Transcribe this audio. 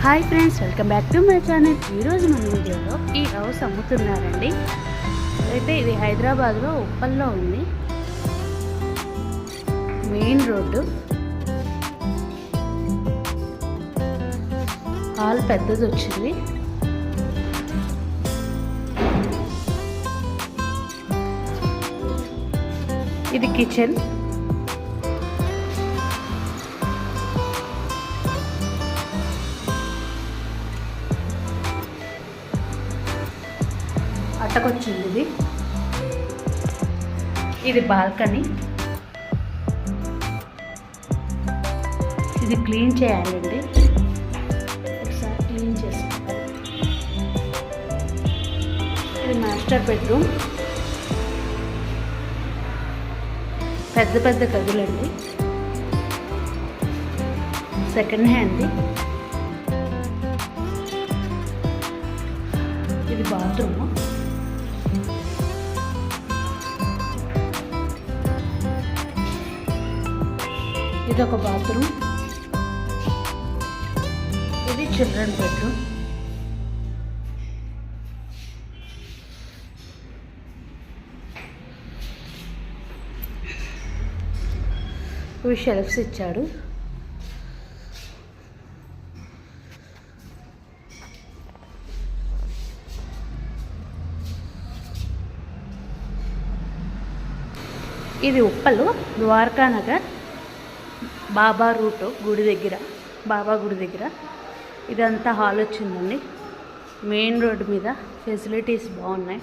Hi friends, welcome back to my channel. ఈరోజు మన వీడియోలో ఈ హౌస్ అమ్ముతున్నారండి. అయితే ఇది హైదరాబాద్లో ఉప్పల్లో ఉంది. మెయిన్ రోడ్డు, హాల్ పెద్దది వచ్చింది. ఇది కిచెన్. అట్టకొచ్చింది. ఇది బాల్కనీ. ఇది క్లీన్ చేయాలండి, ఒకసారి క్లీన్ చేసుకోవాలి. ఇది మాస్టర్ బెడ్రూమ్. పెద్ద పెద్ద గదులండి. Second hand. ఇది బాత్రూమ్. ఇది ఒక బాత్రూమ్. ఇది చిల్డ్రన్ బెడ్రూమ్. ఇవి షెల్ఫ్స్ ఇచ్చాడు. ఇది ఉప్పలు, ద్వారకానగర్, బాబా రూట్, గుడి దగ్గర, బాబా గుడి దగ్గర. ఇదంతా హాల్ వచ్చిందండి. మెయిన్ రోడ్డు మీద. ఫెసిలిటీస్ బాగున్నాయి.